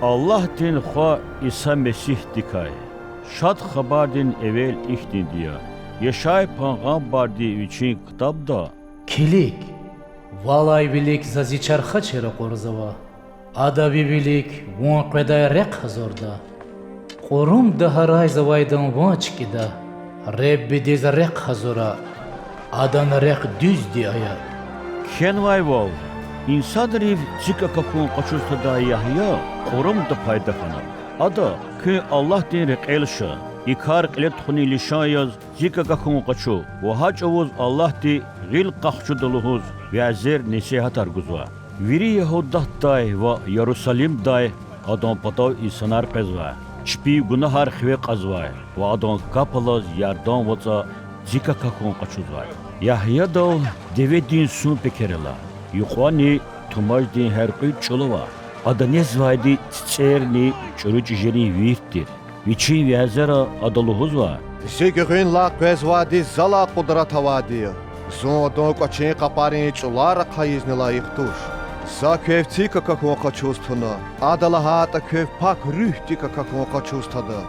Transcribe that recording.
Allah din xwa İsa Mesih dikay. Şad xabar din evvel ihtin diya. Yaşay Peygamber di için kitapda. Kilik. Valay bilik zaziçarxa çere qorzava. Adabi bilik von qeda rek hazorda. Qorum daharay zavaydan vançkida. Rebbi diz rek hazora. Adan rek düz diaya. Ken vay vav. İnsan riv zika kakun kaçusta da Yahya. Qorum da payda kana. Ada ki Allah din reqelşa. İkar qilet xuni lişayaz zika kakun kaçu. Ve hac avuz Allah di gil qaxçu doluhuz. Ve azir nesihat arguzva. Viri Yehudah day ve Yerusalim day. Adam patav insanar qezva. Çpi günahar xve qazva. Ve adam kapalaz yardan vaza zika kakun kaçuzva. Yahya da deve din sun pekerela. Yuqani tumaj din her qi çolova. Adanez vaydi tserni çörücü jeni virtir. Viçi vazara adaluhuz va. Zigrin la qezvadi zala qudrata vadi. Zodon qaçın qaparin çular qayizni layıqtur. Zakevti kakon qaçustuna. Adalahat köv pak rühti kakon qaçustadı.